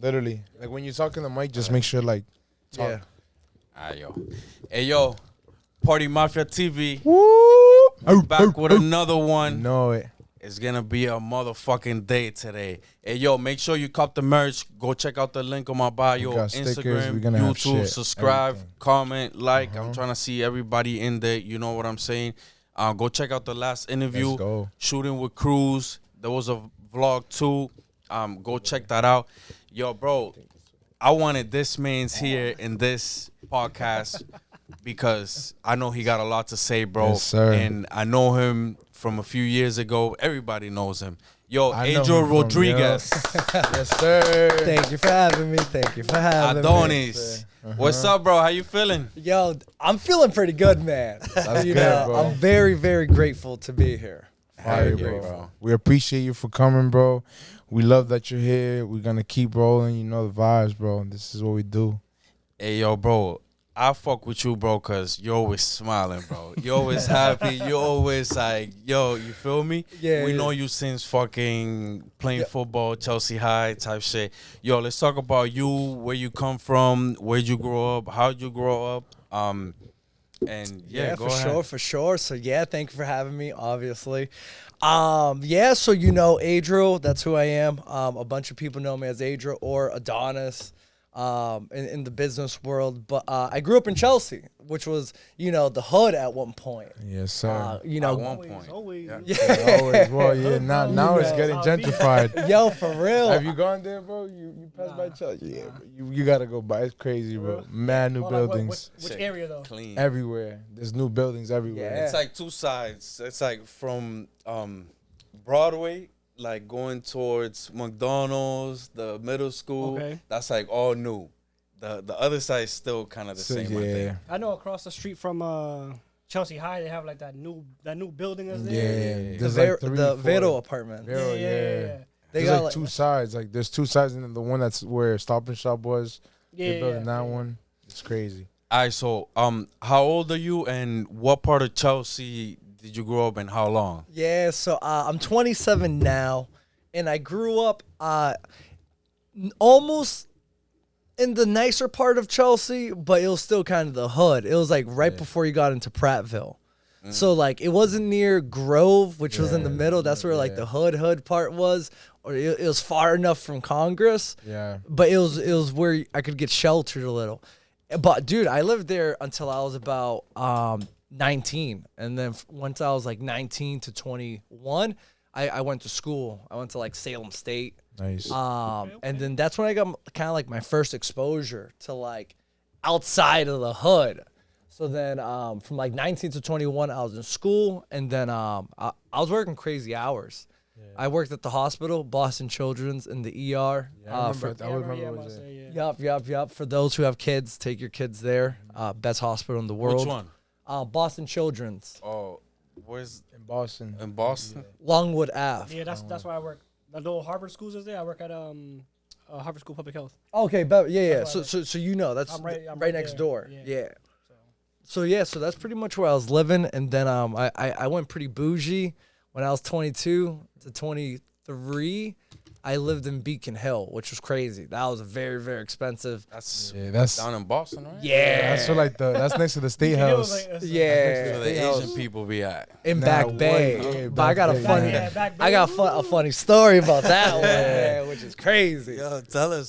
Literally. Like when you talk in the mic, just make sure like talk. Yeah. All right, yo. Hey, yo. Party Mafia TV. Woo! Back with another one. Know it. It's gonna be a motherfucking day today. Hey, yo, make sure you cop the merch. Go check out the link on my bio, We got stickers. Instagram, We're gonna have YouTube. shit, Subscribe, everything. comment, like. I'm trying to see everybody in there. You know what I'm saying? Go check out the last interview. Let's go. Shooting with Cruz. There was a vlog too. Go check that out. Yo, bro, I wanted this man's here in this podcast because I know he got a lot to say, bro. Yes, sir. And I know him from a few years ago. Everybody knows him. Yo, I know Adriel him from, Rodriguez. Yes, sir. Thank you for having me. Thank you for having me. Adonis. What's up, bro? How you feeling? Yo, I'm feeling pretty good, man. That's You good, know, bro. I'm very, very grateful to be here. Fire, yeah, bro. bro. We appreciate you for coming, bro. We love that you're here. We're gonna keep rolling. You know the vibes, bro. This is what we do. Hey, yo, bro. I fuck with you, bro, because you're always smiling, bro. You're always happy. You're always like, yo, you feel me? Yeah, We yeah. know you since fucking playing football, Chelsea High type shit. Yo, let's talk about you, where you come from, where'd you grow up, how'd you grow up? And yeah, go for ahead. sure, for sure. So yeah, thank you for having me, obviously. Yeah, so Adriel, that's who I am. A bunch of people know me as Adriel or Adonis in the business world. But I grew up in Chelsea, which was, the hood at one point. Yes, sir. At one point. Always. Yeah, always. Well, yeah. Now it's getting gentrified. Yo, for real. Have you gone there, bro? You passed by Chelsea? Yeah, bro. You gotta go by. It's crazy, bro. Mad new buildings Which Sick. area though? Clean. everywhere. There's new buildings everywhere. Yeah. It's like two sides. It's like from Broadway, like going towards McDonald's, the middle school. Okay. That's like all new. The other side is still kind of the So, same, I think. yeah. I know across the street from Chelsea High, they have like that new building that's Yeah, there. The, there's Ver- like three, the four. Vero apartment. Vero, yeah. yeah. They There's got like two sides. Like there's two sides, and then the one that's where Stop and Shop was. They're building that one. It's crazy. All right, so how old are you, and what part of Chelsea did you grow up in? How long? Yeah, so I'm 27 now, and I grew up almost in the nicer part of Chelsea, but it was still kind of the hood. It was like right before you got into Prattville. So like it wasn't near Grove, which was in the middle. That's where like the hood part was, or it was far enough from Congress. Yeah. But it was where I could get sheltered a little. But dude, I lived there until I was about 19, and then once I was like 19 to 21, I went to school. I went to like Salem State. Nice. And then that's when I got kind of like my first exposure to like outside of the hood. So then from like 19 to 21, I was in school, and then I was working crazy hours. I worked at the hospital, Boston Children's, in the ER. I for, remember. Yeah, it I'm was about to there. say, yeah. Yup. For those who have kids, take your kids there. Best hospital in the world. Which one? Boston Children's, Oh, where's in Boston. in Boston? Longwood Ave. Yeah, that's where I work. The little Harvard schools is there. I work at Harvard School of Public Health. Okay, but yeah. That's So, why that's I'm right, right next there. door. Yeah. Yeah. So that's pretty much where I was living, and then I went pretty bougie when I was 22 to 23. I lived in Beacon Hill, which was crazy. That was very, very expensive. That's Yeah, that's down in Boston, right? that's for like that's next to the State It was House. like, Yeah, Where the Asian people be at. in Nah, Back what? Bay. Yeah, But I Back got a Bay. funny, Back Bay. I got a funny story about that one, man, which is crazy. Yo, tell us.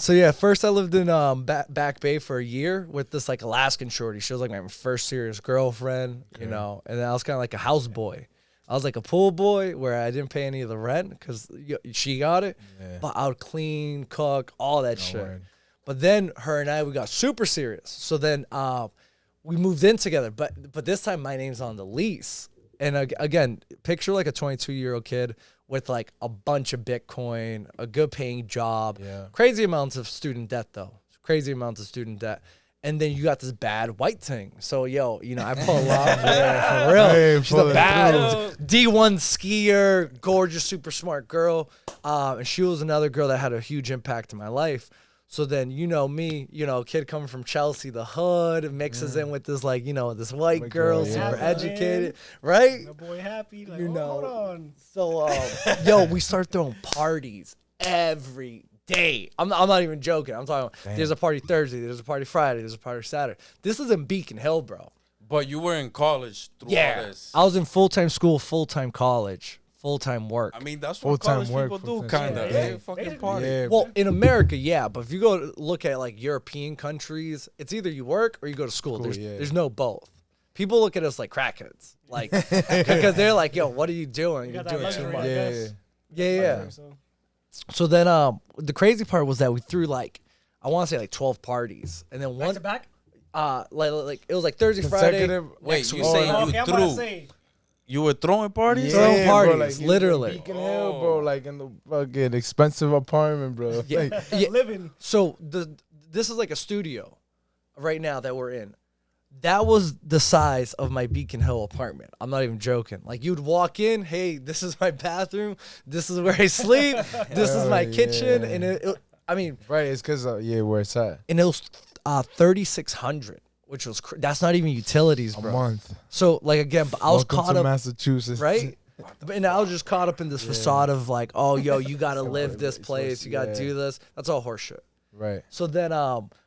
So yeah, first I lived in Back Bay for a year with this like Alaskan shorty. She was like my first serious girlfriend, and then I was kind of like a houseboy. I was like a pool boy where I didn't pay any of the rent because she got it, but I would clean, cook, all that shit. word. But then her and we got super serious. So then we moved in together, but this time my name's on the lease. And again, picture like a 22-year-old kid with like a bunch of Bitcoin, a good paying job, crazy amounts of student debt though, crazy amounts of student debt. And then you got this bad white thing. So, I pull a lot. Yeah, for real. Hey, She's pull a it bad D1 skier, gorgeous, super smart girl. And she was another girl that had a huge impact in my life. So then, me, kid coming from Chelsea, the hood, mixes in with this, like, this white girl, girl, yeah. super Yeah. educated, right? My boy happy. Like, You know. hold on. So, we start throwing parties every day. I'm not even joking. I'm talking. Damn. There's a party Thursday. There's a party Friday. There's a party Saturday. This is in Beacon Hill, bro. But you were in college through all Yeah, this. I was in full-time school, full-time college, full-time work. I mean, that's what Full-time college work, people do, full-time kind of. school. They Yeah, fucking basically. party. Yeah, Well, in America, yeah, but if you go to look at like European countries, it's either you work or you go to school. School, yeah. There's no both. People look at us like crackheads, like because they're like, "Yo, what are you doing? You You're got that doing too luxury, much." I Yeah, guess. Yeah. So, So then, the crazy part was that we threw like, I want to say like 12 parties, and then back one, to back. like it was like Thursday, Friday. Consecutive. Wait, next you week. saying Oh, you okay, I'm about to threw? say. You were throwing parties? Throwing bro, parties, like, he was in literally. Beacon Hill, bro, like in the fucking expensive apartment, bro. Yeah. Like, Yeah. Living. So this is like a studio right now that we're in. That was the size of my Beacon Hill apartment. I'm not even joking. Like you'd walk in, hey, this is my bathroom. This is where I sleep. This is my Oh, kitchen. yeah. And I mean, right, it's because, yeah, where it's at. and it was 3,600, which was that's not even utilities, A bro. month. So like again, but I was Welcome caught to up, Massachusetts. right? And I was just caught up in this facade of like, oh, yo, you gotta live this place, you gotta yeah. do this. That's all horseshit. Right. So then,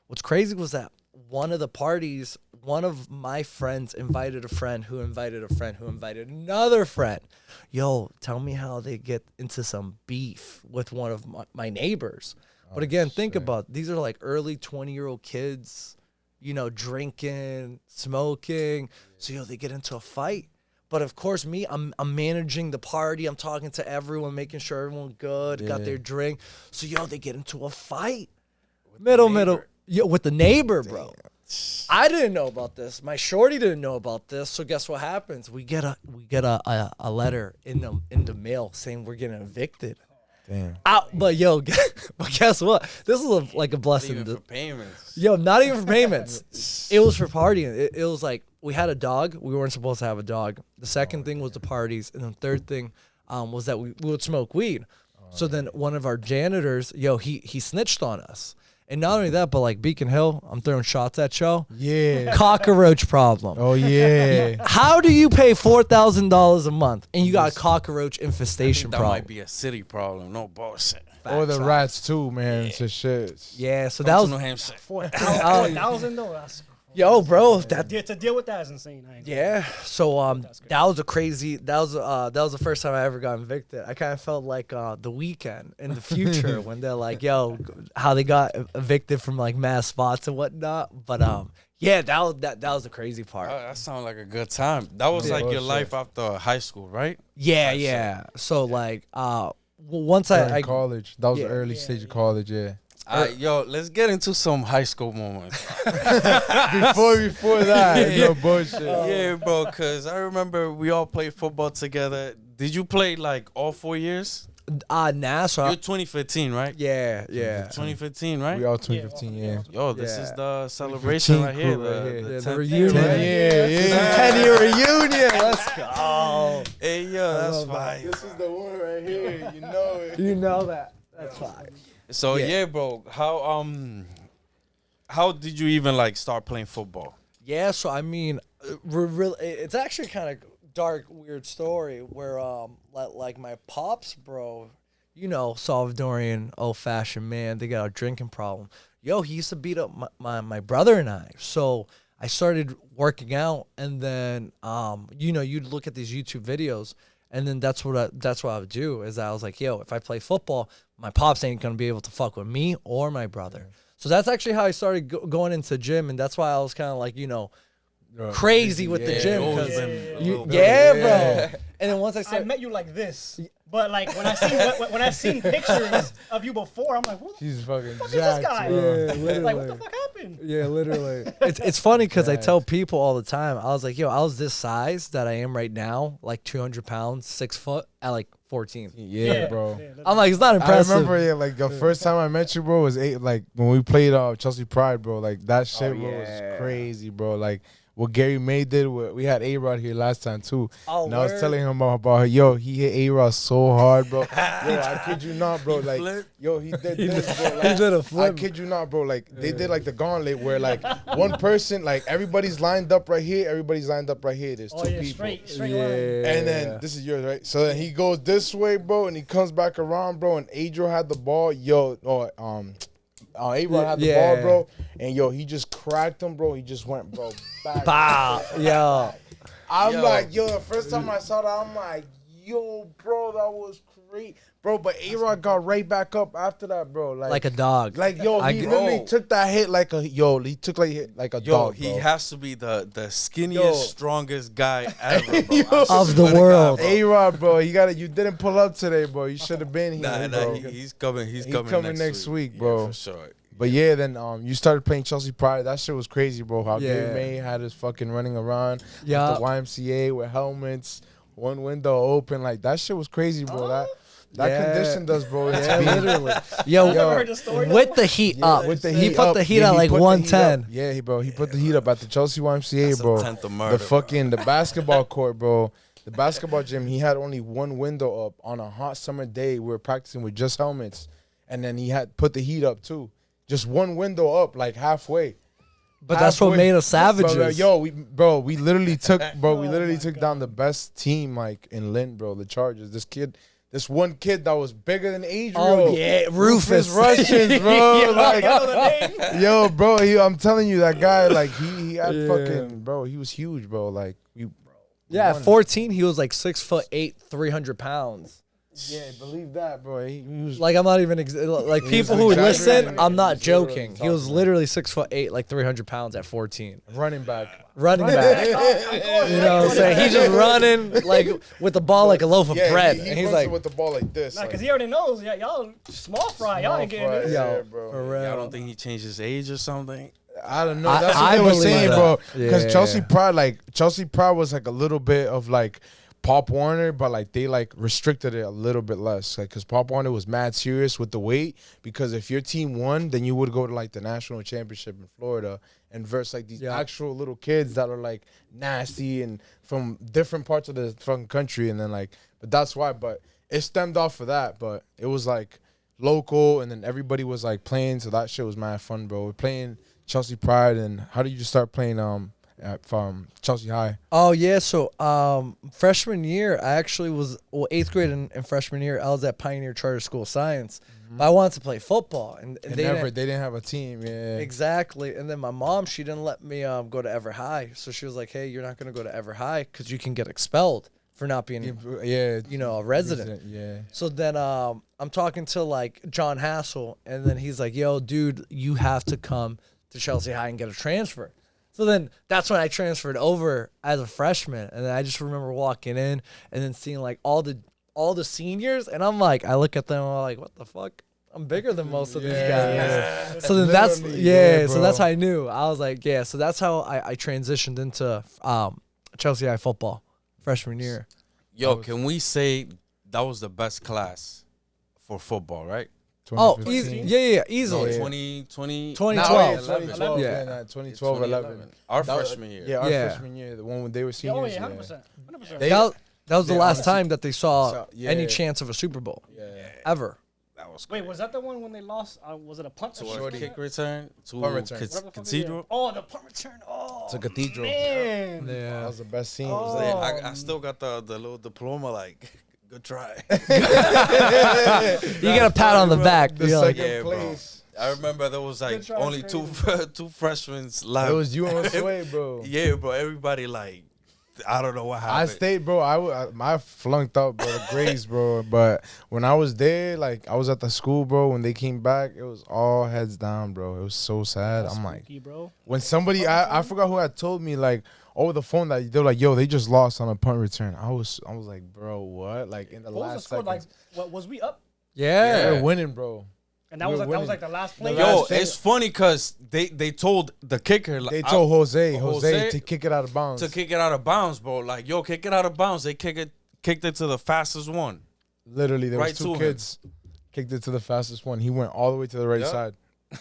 what's crazy was that one of the parties, one of my friends invited a friend who invited a friend who invited another friend. Yo, tell me how they get into some beef with one of my neighbors. But again, think about it. These are like early 20-year-old kids, you know, drinking, smoking. So yo, they get into a fight. But of course, me, I'm managing the party. I'm talking to everyone, making sure everyone's good, got their drink. So yo, they get into a fight. Middle. Yo, with the neighbor, bro. I didn't know about this. My shorty didn't know about this. So guess what happens? We get a letter in the mail saying we're getting evicted. Damn. But yo, but guess what? This is like a blessing. Even for payments. Yo, not even for payments. It was for partying. It was like we had a dog. We weren't supposed to have a dog. The second thing was the parties, and the third thing was that we would smoke weed. So then one of our janitors, yo, he snitched on us. And not only that, but like Beacon Hill, I'm throwing shots at y'all. Yeah. Cockroach problem. Oh, yeah. How do you pay $4,000 a month and you got a cockroach infestation That problem? might be a city problem. No bullshit. Or the rats, too, man. It's just shit. Yeah, so Come that to was New Hampshire. 4,000 though. That's yo, bro. That to deal with that is insane. I ain't gonna- yeah. So that was a crazy. That was the first time I ever got evicted. I kind of felt like The Weeknd in the future when they're like, yo, how they got evicted from like mass spots and whatnot. But yeah, that was the crazy part. Oh, that sounds like a good time. That was Yeah. like your Bullshit. life after high school, right? Yeah. So like once During I college. That was yeah. the early stage of college, yeah. Yo, let's get into some high school moments. Before that, no bullshit. Yeah, bro, because I remember we all played football together. Did you play like all 4 years? nah, so You're 2015, right? yeah. 2015, right? We all 2015, yeah. Yo, this Yeah. is the celebration right here. crew right here. Yeah, the 10th reunion. year, 10 right? year, yeah. 10-year reunion. Let's go. Hey, yo, that's love that. fine. This is the one right here. You know it. You know that. That's fine. So Yeah. yeah, bro, how did you even like start playing football? Yeah, so I mean, it's actually kind of dark, weird story where like my pops, bro, you know, Salvadorian old-fashioned man, they got a drinking problem. Yo, he used to beat up my brother and I. So I started working out, and then you know, you'd look at these YouTube videos, and then that's what I would do is I was like, yo, if I play football, my pops ain't gonna be able to fuck with me or my brother. So that's actually how I started going into gym, and that's why I was kind of like, you know, crazy with the Yeah, gym. you always 'cause been a you- little bit- yeah, Yeah. bro. And then once I I said, met you like this, but like when I seen pictures of you before, I'm like, who the He's fucking fuck is jacked, this guy? bro. Like, what the fuck happened? yeah, literally. it's funny because I tell people all the time. I was like, yo, I was this size that I am right now, like 200 pounds, 6 foot at like 14. Yeah, bro. I'm like, it's not I impressive. remember, yeah, like the first time I met you, bro, was like when we played Chelsea Pride, bro. Like that shit, bro, yeah. was crazy, bro. Like what Gary May did. We had A-Rod here last time too. Oh, and I was word? telling him about yo, he hit A-Rod so hard, bro. Yo, I kid you not, bro. Like, flipped? yo, he did this, bro. Like, He did a I flip. kid you not, bro. Like, they did like the gauntlet where like one person, like everybody's lined up right here, everybody's lined up right here. There's Oh two yeah, people. straight line. And then this is yours, right? So then he goes this way, bro, and he comes back around, bro. And Adriel had the ball, A-Rod had the Yeah. ball, bro, and yo, he just cracked him, bro. He just went, bro, back. Bah, yo. I'm Yo. like, yo, the first time I saw that, I'm like, yo, bro, that was great, bro. But A-Rod got right back up after that, bro. Like a dog. yo, I he get- literally Bro. took that hit like a he took like a Yo, dog, he bro. has to be the skinniest, Yo. strongest guy ever, bro. Yo. I Of the swear to God, world. bro. A-Rod, bro, you didn't pull up today, bro. You should have been here, Nah, bro. he's coming. He's He coming, coming next next week, Yeah, bro. for sure. But yeah, then you started playing Chelsea Pride. That shit was crazy, bro. How Yeah. Gary May had us fucking running around Yeah. with the YMCA with helmets, one window open. Like that shit was crazy, bro. That Yeah. conditioned us, bro. into Yeah, being- literally. I Yo, never heard the story. with the heat Yeah, up. with the he heat put up. the heat Yeah, at he like put the heat 110. up. Yeah, bro. He put the heat up at the Chelsea YMCA, That's bro. a tenth of murder, The basketball court, bro. The basketball gym. He had only one window up on a hot summer day. We were practicing with just helmets, and then he had put the heat up too. Just one window up, like halfway. But that's what Halfway. made us savages. Bro, we literally took, bro, we Oh literally my took God. down the best team, like, in Lynn, bro, the Chargers. This one kid that was bigger than Adriel. Oh, yeah, Rufus. Russians, bro. Yeah, like, I know the name. yo, bro, I'm telling you, that guy, like, he had Yeah. fucking, bro, he was huge, bro. Like, we Yeah, at won. 14, he was like 6'8", 300 pounds. Yeah, believe that, bro. He was Like I'm not even like He people was who exaggerating. listen. I'm not He was literally joking. He talking was about literally 6'8", like 300 pounds at 14, running back. running back. You know what I'm saying? He's just running like with the ball like a loaf of Yeah, bread, he and he's runs like, with the ball like this. Nah, like, cause he already knows. Yeah, y'all small fry. Y'all ain't getting small this. fry. yo, Yeah, bro. for real. I don't think he changed his age or something. I don't know. I- That's what I they were believe saying, that. bro. Because Yeah. Chelsea Pride was like a little bit of like Pop Warner, but like they like restricted it a little bit less. Like, because Pop Warner was mad serious with the weight. Because if your team won, then you would go to like the national championship in Florida and verse like these Yeah. actual little kids that are like nasty and from different parts of the fucking country. And then like, but that's why. But it stemmed off of that. But it was like local, and then everybody was like playing. So that shit was mad fun, bro. We're playing Chelsea Pride. And how did you just start playing from Chelsea High? Oh yeah, so freshman year I actually was 8th grade and freshman year I was at Pioneer Charter School of Science, but I wanted to play football and And they they didn't, didn't have a team. Yeah. exactly. And then my mom, she didn't let me go to Ever High, so she was like, "Hey, you're not gonna go to Ever High because you can get expelled for not being Yeah. you know a resident." Yeah. So then I'm talking to like John Hassel, and then he's like, "Yo, dude, you have to come to Chelsea High and get a transfer." So then that's when I transferred over as a freshman, and then I just remember walking in and then seeing like all the seniors, and I'm like, I look at them, I'm like, what the fuck? I'm bigger than most of these Yeah. guys. So then that's Literally, yeah. yeah, So that's bro. how I knew. I was like, yeah. So that's how I transitioned into Chelsea High football freshman year. Yo, can we say that was the best class for football, right? Oh, 2015. yeah, easily. Yeah. 2020, 2012. 2012. Yeah. Yeah, 2012, 11. Our That was- freshman year. Yeah, our Yeah. freshman year, the one when they were Oh seniors. yeah, Yeah, 100%. 100%. They- That was the they last honestly- time that they saw So, yeah. any chance of a Super Bowl yeah. ever. That was Wait, was that the one when they lost? Was it a punt? to or a something kick like that? return to Punt return. Whatever the fuck it is. Cathedral. Oh, the punt return. Oh, It's a cathedral. man. That Yeah. was the best scene. Oh. I still got the little diploma. Like, good try. You get a pat on the back. The You're like, second Yeah, bro. place. I remember there was like Good try, only crazy. two freshmen left. It was you and Sway, bro. Yeah, bro. Everybody like, I don't know what happened. I stayed, bro. I flunked out, bro, the grades, bro. But when I was there, like, I was at the school, bro. When they came back, it was all heads down, bro. It was so sad. I'm like, Spooky, bro. when somebody, I forgot who had told me, like, over the phone that they were like, yo, they just lost on a punt return. I was like, bro, what? Like, in the What was the last score? Like, seconds. what was we up? yeah. They're winning, bro. And that We was were like winning. the last play. The Yo, last thing- it's funny because they told the kicker. Like, They told Jose Jose to kick it out of bounds. to kick it out of bounds, bro. Like, yo, kick it out of bounds. They kicked it to the fastest one. Literally, there Right was two to him. kids. Kicked it to the fastest one. He went all the way to the right Yep. side.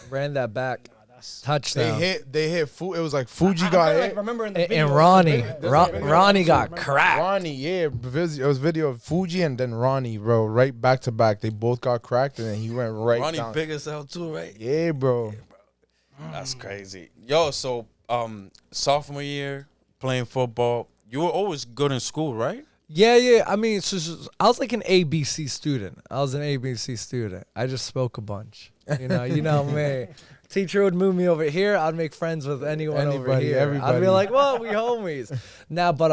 Ran that back. Yes. touchdown. They hit It was like Fuji I'm got kinda, hit. like, remembering the And video. Ronnie, There's a video Ronnie got remember. cracked. Ronnie, yeah, it was video of Fuji and then Ronnie, bro, right back to back. They both got cracked and then he went right Ronnie down. big as hell too, right? Yeah, bro. That's crazy. Yo, so sophomore year playing football, you were always good in school, right? Yeah. I mean, I was like an ABC student. I just spoke a bunch. You know me. Teacher would move me over here. I'd make friends with anyone over Anybody, here. I'd everybody. be like, well, we homies. Nah, but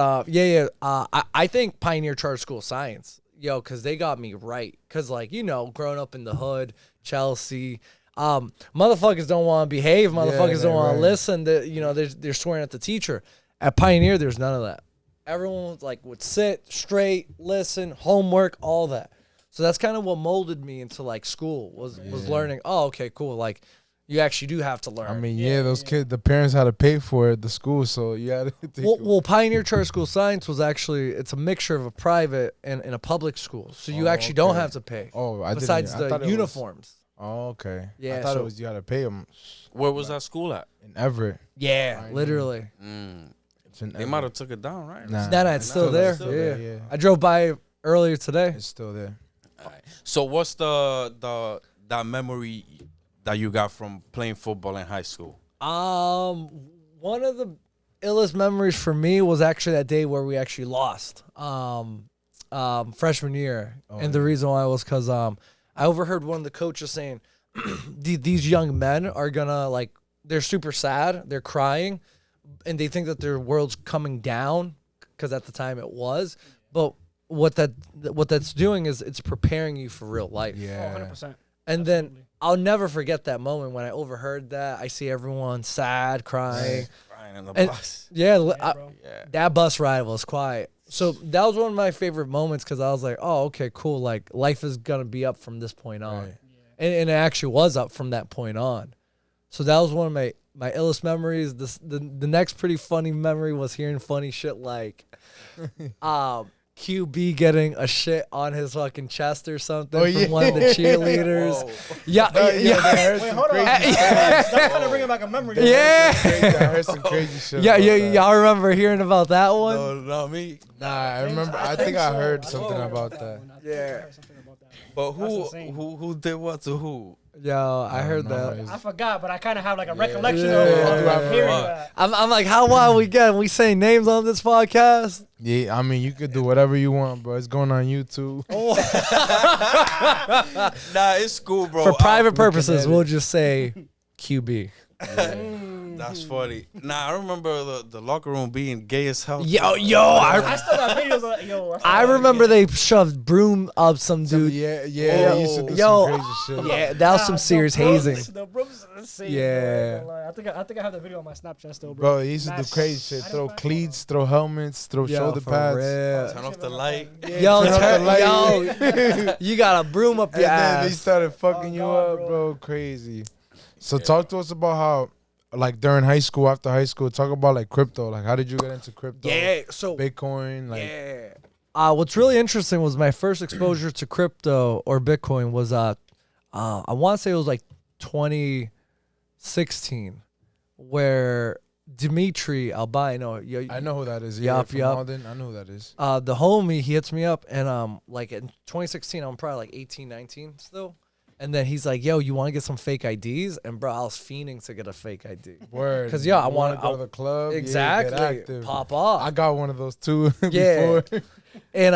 I think Pioneer Charter School of Science, because they got me right. Because, like, growing up in the hood, Chelsea, motherfuckers don't want to behave. Motherfuckers don't want to listen. They're swearing at the teacher. At Pioneer, there's none of that. Everyone would sit straight, listen, homework, all that. So that's kind of what molded me into like school was learning. Oh, okay, cool. Like you actually do have to learn. I mean, those kids, the parents had to pay for it, the school, so you had to. Well, Pioneer Charter School of Science was actually it's a mixture of a private and a public school, so you actually don't have to pay. Oh, besides I thought the it was- uniforms. Oh, okay. Yeah, I thought so- it was you had to pay them Where was that school at? in Everett. Yeah, literally. It's in They Everett. might have took it down, right? Nah, No, it's still there. still Yeah. there, yeah. I drove by earlier today. It's still there. So what's that memory that you got from playing football in high school? One of the illest memories for me was actually that day where we actually lost. Freshman year, and the reason why was because I overheard one of the coaches saying, "These young men are gonna they're super sad, they're crying, and they think that their world's coming down because at the time it was, but what that's doing is it's preparing you for real life." Yeah. 100%. And then I'll never forget that moment when I overheard that. I see everyone sad, crying. Crying in the And- bus. Yeah, bro. Yeah. that bus ride was quiet. So that was one of my favorite moments because I was like, oh, okay, cool. Like life is gonna be up from this point on, Right. and it actually was up from that point on. So that was one of my illest memories. The next pretty funny memory was hearing funny shit like, QB getting a shit on his fucking chest or something from one of the cheerleaders. Whoa. Yeah. Wait, hold on. That's kind of bringing back a memory. Yeah. I heard some crazy shit. Yeah, about yeah, that. y'all remember hearing about that one? No, not me. Nah, I remember. I think I heard something about that. Yeah. But That's who insane. who did what to who? Yo, I heard know. that. I forgot, but I kind of have like a recollection Yeah. of hearing Yeah. that. I'm like, how wild we get? We say names on this podcast. Yeah, I mean, you could do whatever you want, bro. It's going on YouTube. Nah, it's cool, bro. For private at purposes, it. we'll just say QB. That's funny. Nah, I remember the locker room being gay as hell. Yo, I I still got videos of yo. I remember they shoved broom up some dude. Yeah, Yo, they used to do yo, some crazy shit. Yeah, that was some serious hazing. The brooms are insane. Yeah. Bro. I think I have the video on my Snapchat still, bro. Bro, he used to do Nice. crazy shit. I didn't Throw find- cleats, throw helmets, throw Yo, shoulder for pads. real. Turn off the light. Yo, turn off the light. yo, you got a broom up And your then they ass. started fucking Oh, you God, up, bro. bro. Crazy. So talk to us about how, like during high school, after high school, talk about like crypto. Like, how did you get into crypto? Yeah, so Bitcoin. Like, yeah. What's really interesting was my first exposure to crypto or Bitcoin was I want to say it was like 2016, where Dimitri Albino, I know who that is. Yeah, Yup, from yup. Malden. I know who that is. the homie, he hits me up and like in 2016, I'm probably like 18, 19 still. And then he's like, yo, you want to get some fake IDs? And bro, I was fiending to get a fake ID. Word. 'Cause, yeah, I You wanna- go to the club. Yeah, get Exactly. active. Pop off. I got one of those too. Yeah. Before. And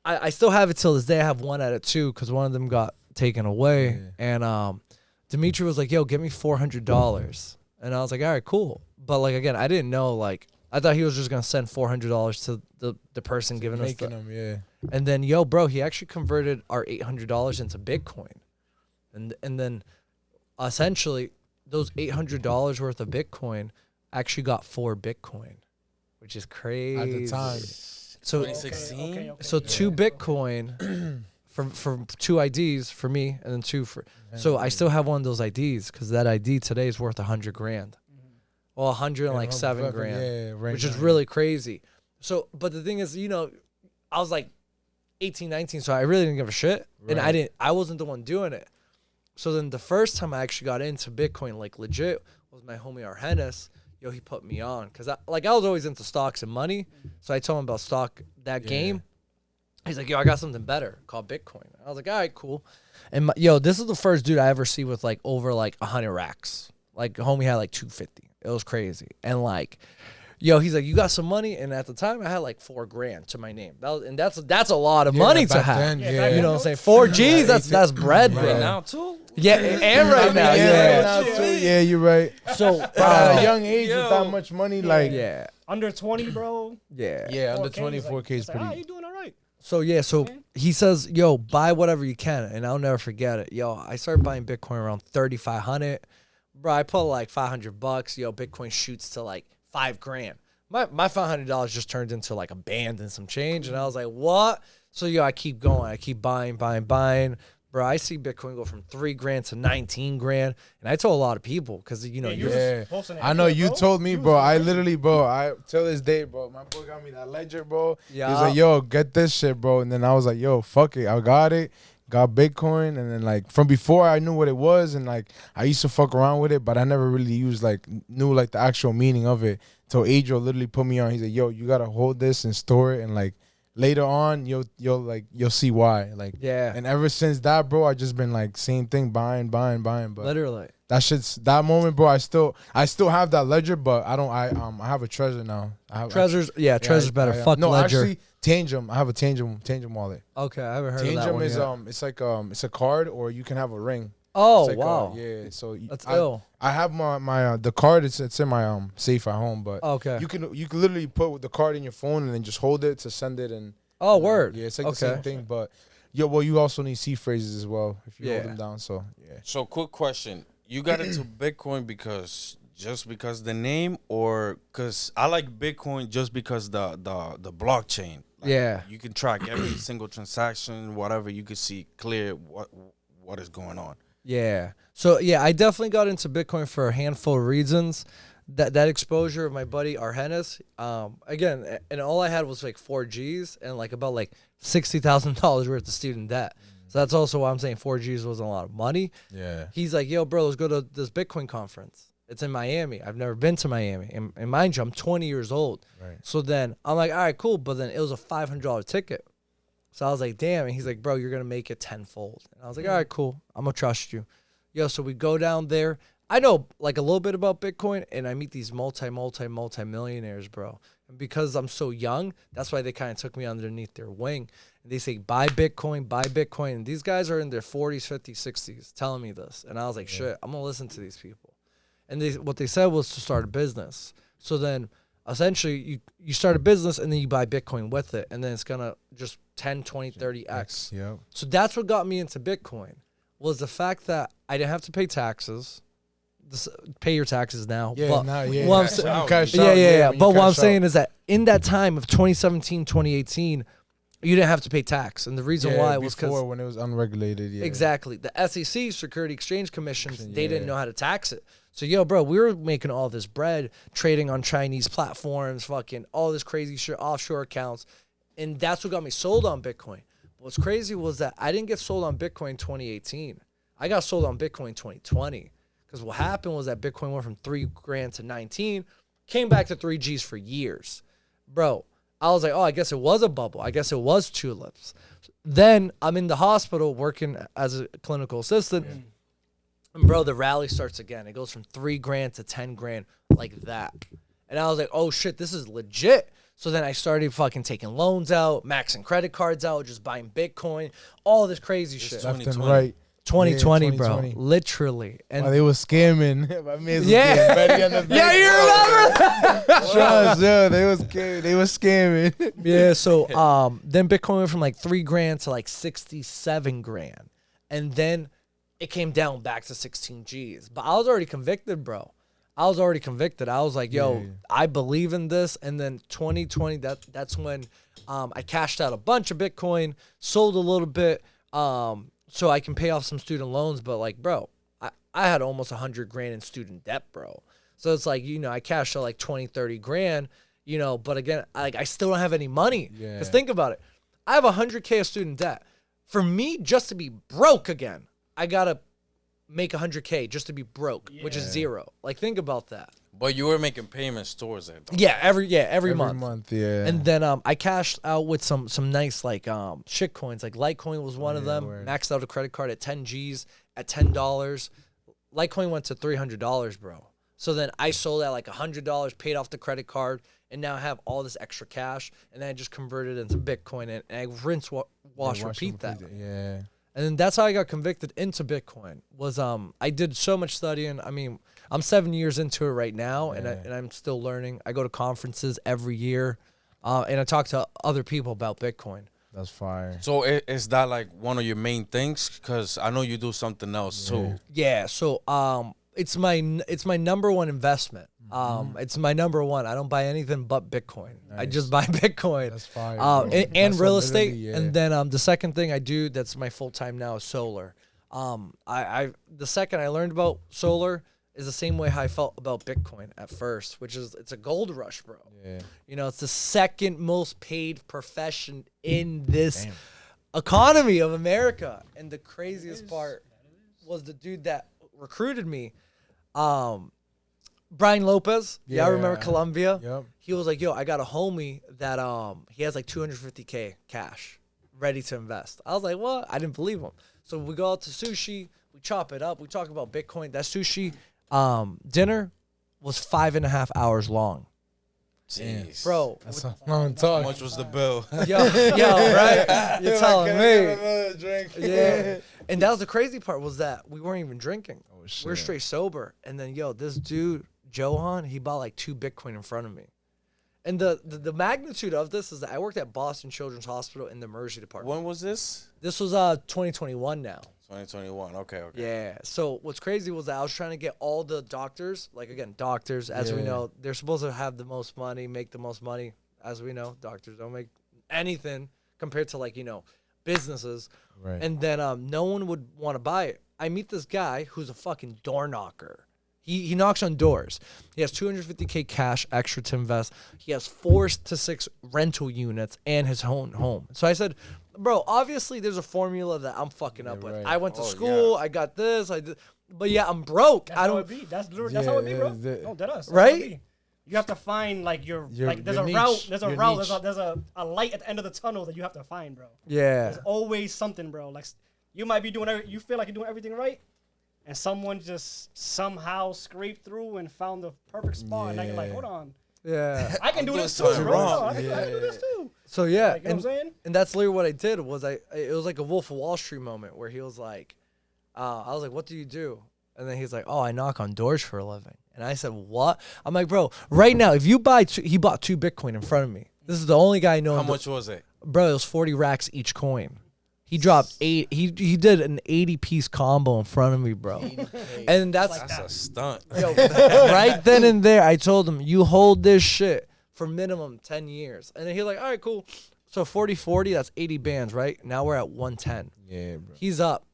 I still have it till this day. I have one out of two because one of them got taken away. Yeah. And Dimitri was like, yo, give me $400. And I was like, all right, cool. But like, again, I didn't know, like, I thought he was just going to send $400 to the person giving us Making the. them, yeah. And then, yo, bro, he actually converted our $800 into Bitcoin. And then essentially those $800 worth of Bitcoin actually got 4 Bitcoin, which is crazy. At the time. So 2016. Okay. so 2 Bitcoin for 2 IDs for me, and then 2 for. So I still have one of those IDs because that ID today is worth $100 grand. Well, 107 grand, Yeah, right which is now. really crazy. So, but the thing is, I was like 18, 19, so I really didn't give a shit, and Right. I wasn't the one doing it. So then the first time I actually got into Bitcoin, like legit, was my homie Arhenis. Yo, he put me on because I was always into stocks and money. So I told him about stock that game. He's like, yo, I got something better called Bitcoin. I was like, all right, cool. And this is the first dude I ever see with like over like 100 racks. Like homie had like 250. It was crazy. And like, yo, he's like, you got some money? And at the time I had like $4,000 to my name. That's a lot of money to have. Then, You know what I'm saying? 4 G's, that's bread, bro. Right now too. Yeah, and right now, Yeah, you're right. So But at a young age with that much money, like yeah. Under 20, bro. Yeah. under 4K is 24K is like, pretty. you doing all right. So he says, yo, buy whatever you can, and I'll never forget it. Yo, I started buying Bitcoin around 3,500. Bro, I put like $500. Yo, Bitcoin shoots to like $5,000. My $500 just turned into like a band and some change, and I was like, what? So yo, I keep going. I keep buying. Bro, I see Bitcoin go from $3,000 to $19,000, and I told a lot of people because you know Yeah, you you're was posting that I know video, you bro. told me, You was bro. going I crazy. literally, bro. I till this day, bro. My boy got me that ledger, bro. Yeah. He was like, "Yo, get this shit, bro." And then I was like, "Yo, fuck it, I got it." Got Bitcoin, and then like from before I knew what it was, and like I used to fuck around with it, but I never really knew like the actual meaning of it. Till Adriel literally put me on. He's like, "Yo, you gotta hold this and store it, and like later on, you'll see why." Like, yeah, and ever since that, bro, I just been like same thing, buying. But literally. that moment, bro. I still have that ledger, but I have a treasure now. Treasure's Treasure's better. Fuck no, Ledger. actually, Tangem. I have a Tangem wallet. Okay, I haven't heard of that Tangem one is yet. it's like it's a card, or you can have a ring. Oh It's like wow, yeah. So that's I, ill. I have my the card. It's in my safe at home, but Okay. you can literally put the card in your phone and then just hold it to send it and. Oh word. Yeah, it's like Okay. the same thing, but you also need C phrases as well if you Yeah. hold them down. So yeah. So quick question: you got into Bitcoin just because the name, or because I like Bitcoin just because the blockchain? Like, Yeah. you can track every single transaction, whatever. You can see clear what is going on. Yeah. So yeah, I definitely got into Bitcoin for a handful of reasons. That exposure of my buddy Arhenis, again, and all I had was like 4 G's and like about like $60,000 worth of student debt. So that's also why I'm saying 4 G's wasn't a lot of money. Yeah. He's like, yo, bro, let's go to this Bitcoin conference. It's in Miami. I've never been to Miami. And mind you, I'm 20 years old. Right. So then I'm like, all right, cool. But then it was a $500 ticket. So I was like, damn. And he's like, bro, you're going to make it tenfold. And I was like, all right, cool. I'm going to trust you. Yo, so we go down there. I know like a little bit about Bitcoin, and I meet these multi-millionaires, bro. And because I'm so young, that's why they kind of took me underneath their wing. And they say, buy Bitcoin. And these guys are in their 40s, 50s, 60s telling me this. And I was like, shit, I'm going to listen to these people. And what they said was to start a business. So then essentially you start a business and then you buy Bitcoin with it. And then it's going to just 10, 20, 30x. Yeah. So that's what got me into Bitcoin, was the fact that I didn't have to pay taxes. Pay your taxes now. Yeah, but now, yeah. what I'm When sa- you cash yeah, out, yeah. when you But what I'm cash out. saying is that in that time of 2017, 2018, you didn't have to pay tax. And the reason why was because before when it was unregulated. Yeah. exactly the SEC, Security Exchange Commission, they didn't Yeah. know how to tax it. So yo, bro, we were making all this bread, trading on Chinese platforms, fucking all this crazy shit, offshore accounts, and that's what got me sold on Bitcoin. What's crazy was that I didn't get sold on Bitcoin 2018. I got sold on Bitcoin 2020. Because what happened was that Bitcoin went from $3,000 to 19, came back to 3 G's for years. Bro, I was like, oh, I guess it was a bubble. I guess it was tulips. Then I'm in the hospital working as a clinical assistant. And bro, the rally starts again. It goes from $3,000 to $10,000 like that. And I was like, oh shit, this is legit. So then I started fucking taking loans out, maxing credit cards out, just buying Bitcoin, all this crazy shit. Left and 2020. right. 2020, Yeah, bro. 2020. Literally. And While they was scamming. My man's was Yeah. getting ready on the yeah, you remember that? Trust, yeah, they was scamming. Yeah, so then Bitcoin went from like $3,000 to like 67 grand. And then it came down back to 16 G's. But I was already convicted, bro. I was already convicted. I was like, yo, Yeah. I believe in this. And then 2020, that's when I cashed out a bunch of Bitcoin, sold a little bit so I can pay off some student loans. But like, bro, I had almost 100 grand in student debt, bro. So it's like, you know, I cashed out like 20, 30 grand, you know, but again, I still don't have any money. Yeah. Because think about it. I have 100K of student debt. For me just to be broke again, I got to make 100K just to be broke, which is zero. Like, think about that. But you were making payments towards it, though. Yeah, every Every month. month, yeah. And then I cashed out with some nice like shit coins. Like Litecoin was one of them. word. Maxed out a credit card at 10 G's at $10. Litecoin went to $300, bro. So then I sold at like $100, paid off the credit card, and now I have all this extra cash. And then I just converted it into Bitcoin, and I rinse, wash, repeat that. Yeah. And then that's how I got convicted into Bitcoin. Was I did so much studying. I mean, I'm 7 years into it right now, and I'm still learning. I go to conferences every year, and I talk to other people about Bitcoin. That's fire. So is that like one of your main things? Because I know you do something else too. Yeah. So it's my number one investment. It's my number one. I don't buy anything but Bitcoin. I just buy Bitcoin. That's fire. And That's real what estate. literally, yeah. And then the second thing I do that's my full time now is solar. I the second I learned about solar is the same way how I felt about Bitcoin at first, which is it's a gold rush, bro. Yeah. You know, it's the second most paid profession in this economy of America. And the craziest part was the dude that recruited me, Brian Lopez. Yeah, I remember Yeah. Colombia. Yep. He was like, yo, I got a homie that he has like 250K cash ready to invest. I was like, what? I didn't believe him. So we go out to sushi, we chop it up, we talk about Bitcoin. That sushi dinner was 5.5 hours long. Jeez. Bro, That's a long How talk. much was the bill? yo, right? You're telling me. Drink. Yeah. And that was the crazy part was that we weren't even drinking. Oh, shit. We're straight sober. And then, yo, this dude, Johan, he bought like 2 Bitcoin in front of me. And the magnitude of this is that I worked at Boston Children's Hospital in the emergency department. When was this? This was 2021 now. 2021. Okay. Yeah. So what's crazy was that I was trying to get all the doctors, like again, doctors, as we Yeah. know, they're supposed to have the most money, make the most money. As we know, doctors don't make anything compared to like, businesses. Right. And then no one would want to buy it. I meet this guy who's a fucking door knocker. He knocks on doors. He has 250K cash extra to invest. He has 4 to 6 rental units and his own home. So I said, bro, obviously there's a formula that I'm fucking up with. right. I went to Oh, school. I got this. I did, but yeah, I'm broke. That's I how don't. it be. That's how it be, bro. No, that us. Right? You have to find like like there's your a niche, route. There's a your route. niche. There's a light at the end of the tunnel that you have to find, bro. Yeah. There's always something, bro. Like you might be doing. You feel like you're doing everything right, and someone just somehow scraped through and found the perfect spot, and now you're like, Yeah. hold on, Yeah. I can do doing this too, something bro. wrong. I can do this too. So yeah, Like, you know what I'm saying? and that's literally what I did was it was like a Wolf of Wall Street moment where he was like, I was like, what do you do? And then he's like, oh, I knock on doors for a living. And I said, what? I'm like, bro, right now, if you buy he bought 2 Bitcoin in front of me. This is the only guy I know. How much was it? Bro, it was 40 racks each coin. He dropped 8. He did an 80-piece combo in front of me, bro. And that's That's a stunt. yo, right then and there, I told him, you hold this shit for minimum 10 years. And then he's like, all right, cool. So 40-40, that's 80 bands, right? Now we're at 110. Yeah, bro. He's up.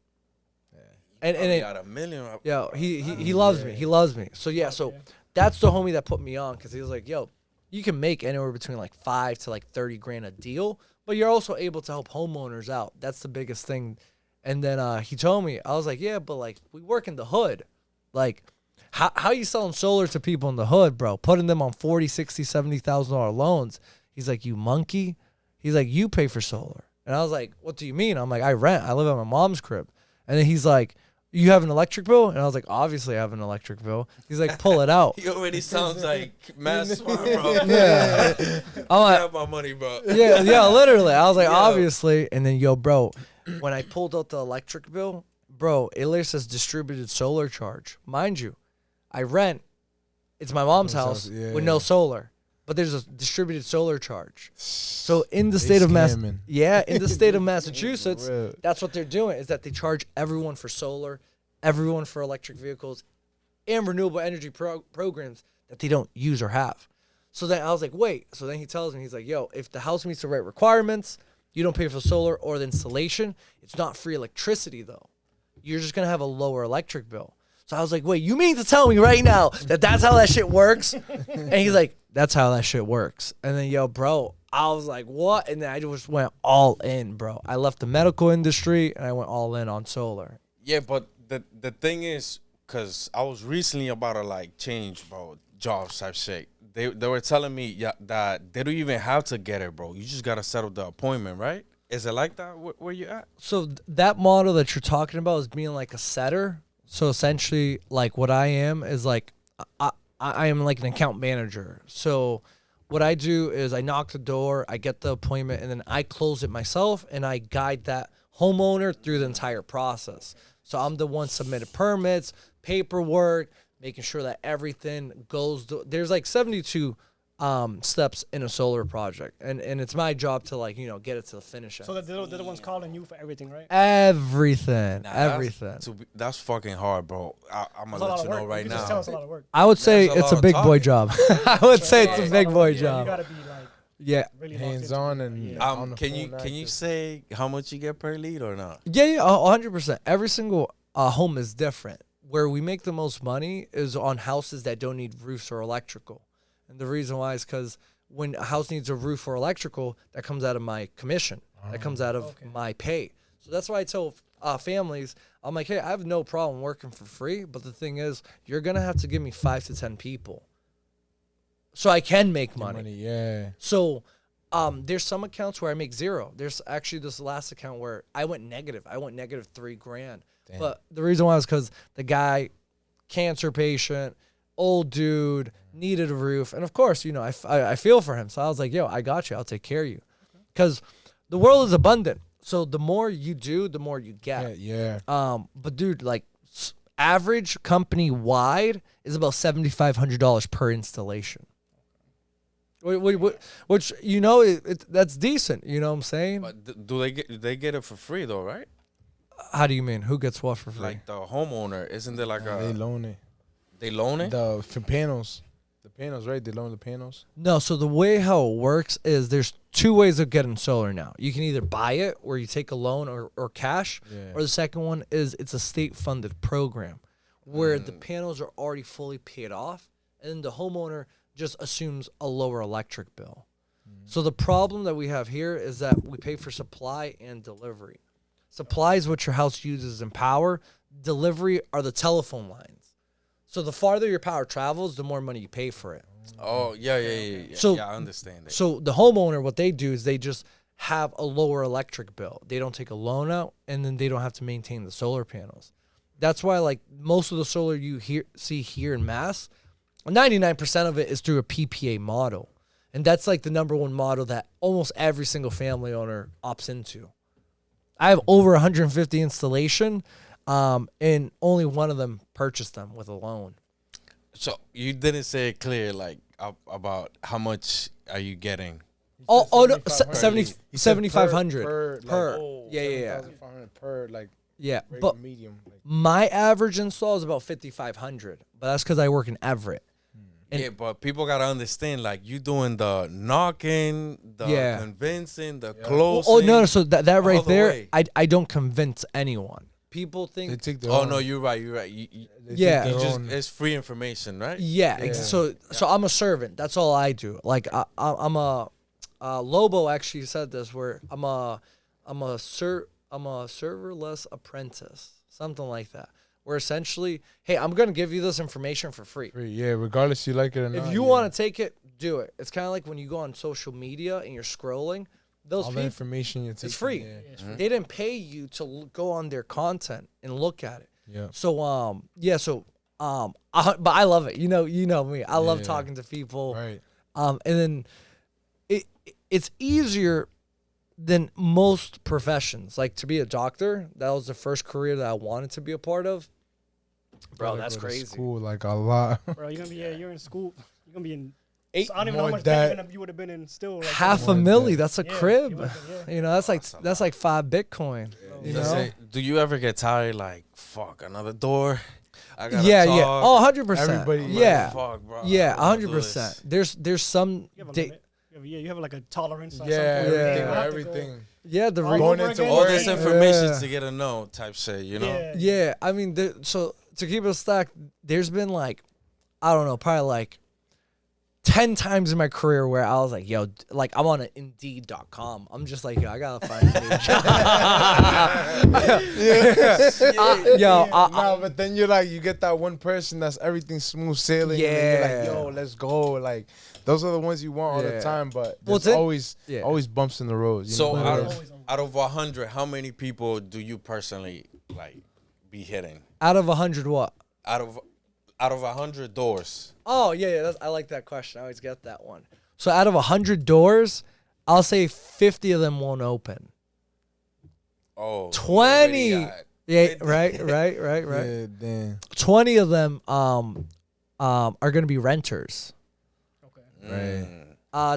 And Probably it, got $1 million. yo, he loves me. He loves me. So yeah, so that's the homie that put me on because he was like, yo, you can make anywhere between like 5 to like 30 grand a deal, but you're also able to help homeowners out. That's the biggest thing. And then he told me, I was like, yeah, but like we work in the hood. Like how you selling solar to people in the hood, bro? Putting them on $40,000, $60,000, $70,000 loans. He's like, you monkey. He's like, you pay for solar. And I was like, what do you mean? I'm like, I rent. I live at my mom's crib. And then he's like, you have an electric bill? And I was like, obviously I have an electric bill. He's like, pull it out. He already sounds like mad smart, bro. Yeah. I'm like, Have my money, bro. yeah, literally. I was like, Yo. obviously. And then, yo, bro, when I pulled out the electric bill, bro, it literally says distributed solar charge. Mind you, I rent. It's my mom's house yeah, with yeah. no solar, but there's a distributed solar charge. So in the They state of scamming. in the state of Massachusetts, real. that's what they're doing is that they charge everyone for solar, everyone for electric vehicles, and renewable energy programs that they don't use or have. So then I was like, wait. So then he tells me, he's like, yo, if the house meets the right requirements, you don't pay for solar or the installation. It's not free electricity though. You're just gonna have a lower electric bill. So I was like, wait, you mean to tell me right now that that's how that shit works? And he's like, that's how that shit works. And then, yo, bro, I was like, what? And then I just went all in, bro. I left the medical industry and I went all in on solar. Yeah, but the thing is, cause I was recently about to like change, bro, jobs type shit. They were telling me that they don't even have to get it, bro. You just gotta settle the appointment, right? Is it like that? Where you at? So that model that you're talking about is being like a setter. So essentially, like what I am is like I am like an account manager. So what I do is I knock the door, I get the appointment, and then I close it myself, and I guide that homeowner through the entire process. So I'm the one submitting permits, paperwork, making sure that everything goes. There's like 72 steps in a solar project, and it's my job to like get it to the finish. So they're the ones calling you for everything, right? Everything, Nah, everything. That's fucking hard, bro. I'm That's gonna a lot let of you know work. right You now. just tell us a lot of work. I would say There's a it's a lot of big boy talking. job. I would say it's a Yeah, big boy You job. gotta be like Yeah. really locked Hands into on it. and Yeah. on the Can phone you active. say how much you get per lead or not? Yeah, 100%. Every single home is different. Where we make the most money is on houses that don't need roofs or electrical. And the reason why is because when a house needs a roof or electrical, that comes out of my commission. That comes out of my pay. So that's why I tell families, I'm like, hey, I have no problem working for free. But the thing is, you're going to have to give me 5 to 10 people so I can make money. Yeah. So there's some accounts where I make zero. There's actually this last account where I went negative. I went negative $3,000. Damn. But the reason why is because the guy, cancer patient, old dude, needed a roof. And of course, I feel for him. So I was like, yo, I got you. I'll take care of you. Because the world is abundant. So the more you do, the more you get. Yeah. But dude, like average company wide is about $7,500 per installation. Which that's decent. You know what I'm saying? But do they get it for free though, right? How do you mean? Who gets what for free? Like the homeowner, isn't there like They loan it. they loan it? The panels. The panels, right? They loan the panels. No, so the way how it works is there's 2 ways of getting solar now. You can either buy it where you take a loan or cash, Yeah. or the second one is it's a state-funded program where the panels are already fully paid off, and the homeowner just assumes a lower electric bill. So the problem that we have here is that we pay for supply and delivery. Supply is what your house uses in power. Delivery are the telephone lines. So the farther your power travels, the more money you pay for it. Oh yeah. So- yeah, I understand it. So the homeowner, what they do is they just have a lower electric bill. They don't take a loan out, and then they don't have to maintain the solar panels. That's why, like, most of the solar you see here in Mass, 99% of it is through a PPA model. And that's like the number one model that almost every single family owner opts into. I have over 150 installation, and only one of them purchased them with a loan. So you didn't say it clear, like about how much are you getting? Oh no, 7,500. He said 7,500 per, per. like, Yeah. 7,500 per, like, Yeah, regular but medium. Like, my average install is about 5,500, but that's because I work in Everett. And- Yeah, but people gotta understand, like you doing the knocking, the Yeah. convincing, the Yeah. closing. Oh no, so that all right the there, way. I don't convince anyone. People they think, take their Oh own. no, you're right. They take Yeah. their You just own. it's free information, right? yeah. Yeah. So I'm a servant. That's all I do. Like I'm a Lobo actually said this where I'm a serverless apprentice, something like that. Where essentially, hey, I'm gonna give you this information for free. Free, yeah, regardless you like it or not. If you yeah. want to take it, do it. It's kind of like when you go on social media and you're scrolling. Those all the people, information you take. it's free. Yeah. They didn't pay you to go on their content and look at it. Yeah. So but I love it. You know me. I love Yeah. talking to people. Right. And then it's easier than most professions. Like to be a doctor, that was the first career that I wanted to be a part of. Bro, Gotta that's go to crazy. School like a lot. Bro, you're gonna be you're in school. You're gonna be in. Eight- So I don't even know how more much that- debt you would have been in still. Like, Half a More milli. than- That's a Yeah, crib. you would've been, You know, that's like That's a 5 Bitcoin. You Let's know? say, do you ever get tired? Like, fuck, another door. I gotta Yeah. talk. Oh, 100%. Everybody- I'm like, Yeah. fuck, bro. Yeah, I don't wanna do 100%. this. There's some You have a day. limit. You have like a tolerance. On Yeah, something. everything. Yeah. I have to go. Everything. Yeah, the All re- Going over into again. All work. this information Yeah. to get a no type shit, you know? Yeah. Yeah, I mean, so to keep it stacked, there's been like, I don't know, probably like 10 times in my career where I was like, yo, like I'm on Indeed.com. I'm just like, yo, I gotta find a new job. No, but then you're like, you get that one person that's everything smooth sailing. And then you're like, yo, let's go. Like, those are the ones you want all the time, but there's always bumps in the road. You So know? out of 100, how many people do you personally like be hitting? Out of 100 what? Out of 100 doors. Oh, yeah. I like that question. I always get that one. So out of 100 doors, I'll say 50 of them won't open. Oh, 20. Yeah, right. Yeah, damn. 20 of them are going to be renters. Right.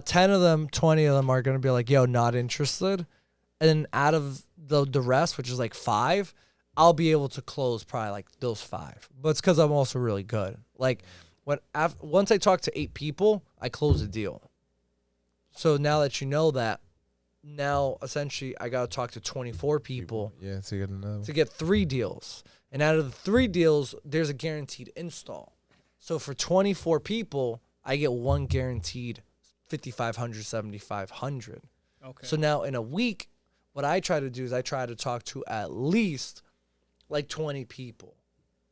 10 of them, 20 of them are going to be like, yo, not interested. And then out of the rest, which is like 5, I'll be able to close probably like those 5. But it's because I'm also really good. Like once I talk to 8 people, I close the deal. So now that you know that, now essentially I got to talk to 24 people Yeah, to get another. to get 3 deals. And out of the 3 deals, there's a guaranteed install. So for 24 people, I get 1 guaranteed 5,500, 7,500. Okay. So now in a week, what I try to do is I try to talk to at least like 20 people.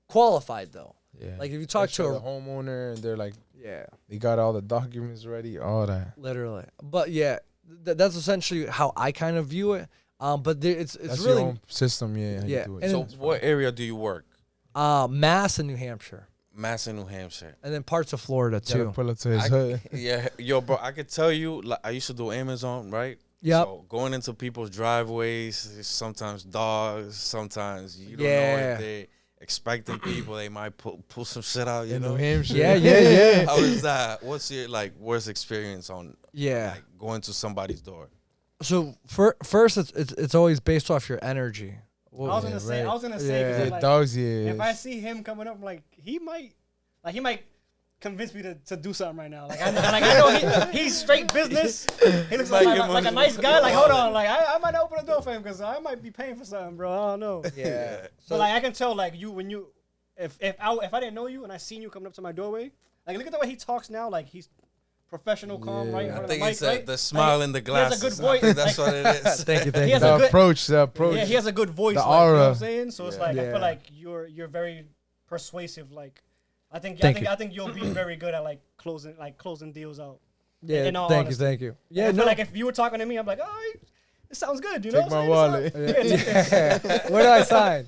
Qualified though. Yeah. Like if you talk to the homeowner and they're like, yeah, they got all the documents ready, all that. literally. But yeah, that's essentially how I kind of view it. But it's That's really your own system, yeah. How Yeah, You do it. and So what area do you work? Mass and New Hampshire, Mass in New Hampshire. and then parts of Florida Gotta too. pull up to his hood. Yeah, yo, bro, I could tell you, like, I used to do Amazon, right? Yep. So going into people's driveways, sometimes dogs, sometimes you don't know Yeah. if they expecting people. They might pull some shit out, you In know? New Hampshire. Yeah. How is that? What's your, like, worst experience on, Yeah. like, going to somebody's door? So first, it's always based off your energy. I was gonna say, 'cause Yeah. like, Dogs, yeah. if I see him coming up, like he might convince me to do something right now. Like I know he's straight business. He looks like a nice guy. Like hold on, like I might not open the door for him because I might be paying for something, bro. I don't know. Yeah. So like I can tell like if I didn't know you and I seen you coming up to my doorway, like look at the way he talks now. Like he's professional, calm, Yeah. right? in I front of think the it's mic, right? the smile in the He has glasses. a good I voice. think that's what it is. Thank you. He has a The good approach. Yeah, he has a good voice. The like, you know what aura. I'm saying? So it's like I Yeah. feel like you're very persuasive. Like I think Thank you. I think you'll be very good at like closing deals out. Yeah. in all Thank honesty. you. Yeah, Yeah. I no. feel like if you were talking to me, I'm like, oh, it sounds good. You know, Take what my I'm wallet. saying? Yeah, take this. Yeah. Where do I sign?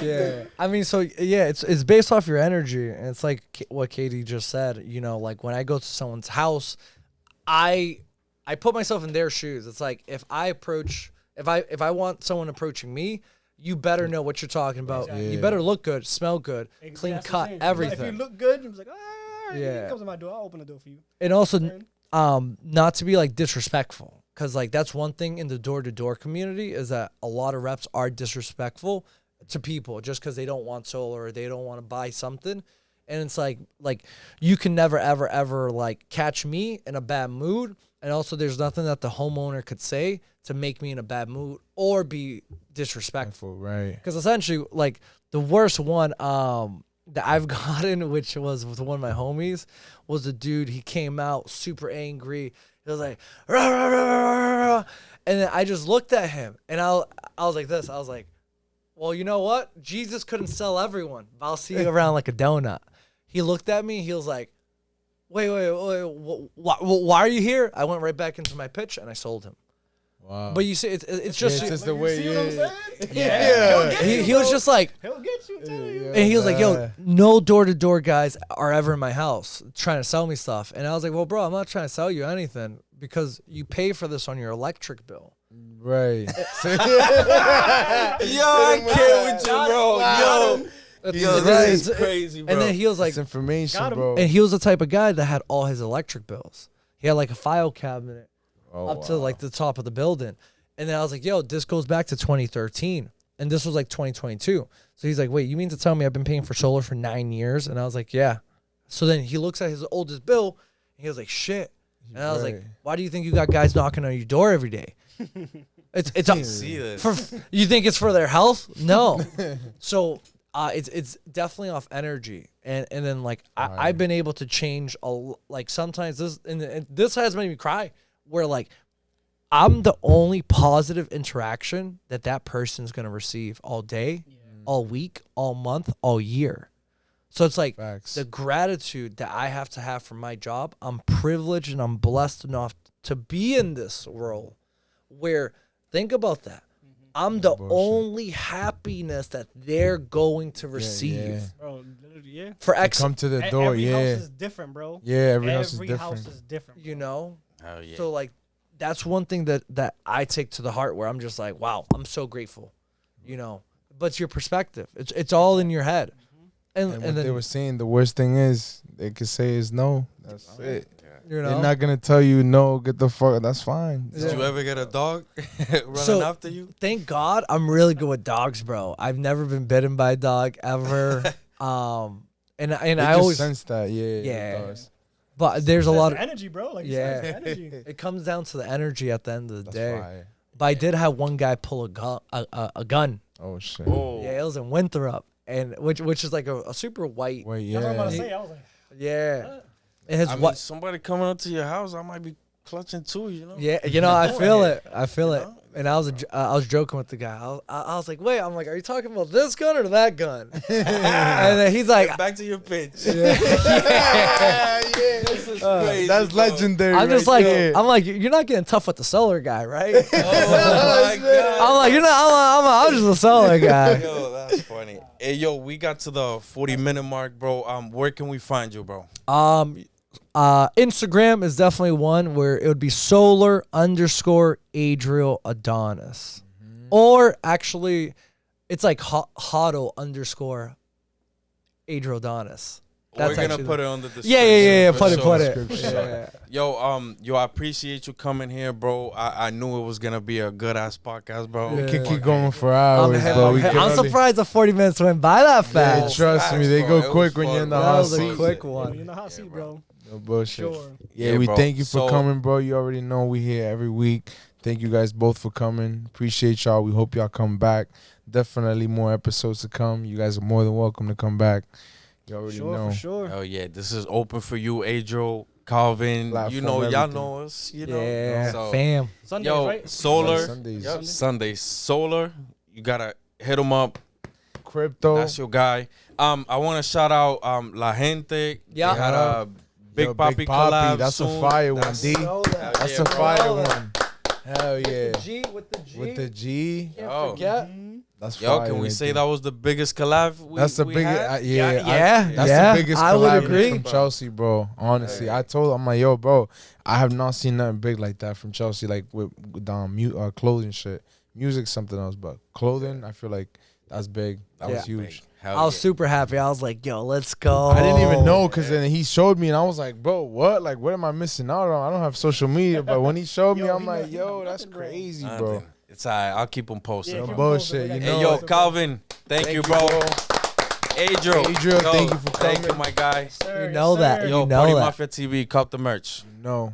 Yeah. I mean, so yeah, it's based off your energy, and it's like what Katie just said. You know, like when I go to someone's house, I put myself in their shoes. It's like if I want someone approaching me, you better know what you're talking about. Exactly. You better look good, smell good, Exactly. clean That's what I'm cut, saying. everything. If you look good, it's like, all right, Yeah. he comes to my door, I'll open the door for you. And also, Man. not to be like disrespectful, because like that's one thing in the door-to-door community is that a lot of reps are disrespectful to people just because they don't want solar or they don't want to buy something. And it's like you can never ever like catch me in a bad mood. And also there's nothing that the homeowner could say to make me in a bad mood or be disrespectful. Right. Because essentially, like the worst one that I've gotten, which was with one of my homies, was a dude. He came out super angry. He was like, rah, rah, rah, rah, rah. And then I just looked at him, and I was like this. I was like, well, you know what? Jesus couldn't sell everyone, but I'll see you around like a donut. He looked at me. He was like, wait, why are you here? I went right back into my pitch, and I sold him. Wow. But you see, it's just it's just Like, the you way. see what I'm saying? Yeah. He'll get you, he was bro. just like, He'll get you, I'm telling you. and he was like, yo, no door-to-door guys are ever in my house trying to sell me stuff. And I was like, well, bro, I'm not trying to sell you anything because you pay for this on your electric bill. Right. Yo, I can't with you, bro. Yo, this is crazy, bro. And then he was like, It's information, Got him. bro. and he was the type of guy that had all his electric bills. He had like a file cabinet Oh, up to wow. like the top of the building. And then I was like, yo, this goes back to 2013. And this was like 2022. So he's like, wait, you mean to tell me I've been paying for solar for 9 years? And I was like, yeah. So then he looks at his oldest bill and he was like, shit. And I was like, Right. why do you think you got guys knocking on your door every day? It's see this. for you think it's for their health? No. So It's definitely off energy, and then like I've been able to change like sometimes and this has made me cry where like I'm the only positive interaction that person's gonna receive all day, all week, all month, all year. So it's like Facts. the gratitude that I have to have for my job. I'm privileged and I'm blessed enough to be in this world where, think about that. I'm the only happiness that they're going to receive. Yeah. Bro, literally, yeah. For To X, come to the door, Every yeah. house is different, bro. Yeah, every house is different. house is different. you know? Hell yeah. So like that's one thing that I take to the heart where I'm just like, wow, I'm so grateful. You know. But it's your perspective. It's all in your head. And And what then they were saying, the worst thing is they could say is no. That's it. you know They're not gonna tell you no. Get the fuck. That's fine. Did you ever get a dog running So- after you? thank God I'm really good with dogs, bro. I've never been bitten by a dog ever. And They I just always sense that. Yeah. Yeah. it does. but there's a lot of energy, bro. Like Yeah. yeah, energy. it comes down to the energy at the end of the That's day. fire. But I did have one guy pull a gun. Oh shit. Oh, Yeah, it was in Winthrop, and which is like a super white. Wait, That's what I'm about to yeah. say. I was like, Yeah, it has I mean, what? somebody coming up to your house, I might be clutching too, you know? Yeah, you know, I feel it. I feel it. know? And I was joking with the guy. I was like, wait, I'm like, are you talking about this gun or that gun? And then he's like, Back to your pitch. Yeah, This is crazy, That's bro. legendary. I'm just right like, there. I'm like, you're not getting tough with the seller guy, right? Oh my God. I'm like, you're not. I'm just a seller guy. Yo, that's funny. Hey, yo, we got to the 40-minute mark, bro. Where can we find you, bro? Instagram is definitely one where it would be solar_Adriel Adonis. Or actually, it's like HODL_Adriel Adonis. We're gonna actually put it on the description. Yeah. for Put it, sure. put it. Description. Yeah. Yo, I appreciate you coming here, bro. I knew it was gonna be a good ass podcast, bro. We Yeah. could keep going for hours, I'm bro. We can I'm only- surprised the 40 minutes went by that Yeah, fast. trust me, they Facts, go bro. It quick was when you're in fun, the bro. That hot was a seat. quick you one. know how I see, bro. No bullshit. Sure. Yeah, Yeah, we bro. thank you for So- coming, bro. You already know we here every week. Thank you guys both for coming. Appreciate y'all. We hope y'all come back. Definitely more episodes to come. You guys are more than welcome to come back. You already Sure, know. for sure. Oh yeah, this is open for you, Adriel, Calvin. Platform, you know, y'all everything. know us. You know, Yeah, So, fam. Sundays, yo, right? Solar. Sundays. Yep, Sunday Solar. You gotta hit him up. Crypto. That's your guy. I want to shout out La Gente. Yeah. They had a Big Yo, Papi collab. That's soon. a fire one, That's- D. Know that. That's yeah, a bro. fire Know that. one. Hell yeah. With the G. With the G. Can't Yo. forget. That's Yo, fire. can we right say there. that was the biggest collab? That's the we biggest. had? Yeah, Yeah, that's the biggest I would collab agree. from Chelsea, bro. Honestly, Yeah. I told him, I'm like, yo, bro, I have not seen nothing big like that from Chelsea, like with clothing shit. Music's something else, but clothing, I feel like that's big. That was Yeah. huge. Hell I was yeah. super happy. I was like, yo, let's go. I didn't even know because then he showed me and I was like, bro, what? Like, what am I missing out on? I don't have social media, but when he showed me, Yo, I'm he like, know- he yo, know that's nothing, bro. crazy, Nothing. bro. It's all right. I'll keep them posted. Yeah, No keep bullshit, posted. you Hey, know. yo, it. Calvin, thank you, bro. Adriel, Adriel, yo, thank you for Thank you, coming. my guy. Sir, You know yes, that. sir. You Yo, know Party that. Mafia TV, cop the merch. No.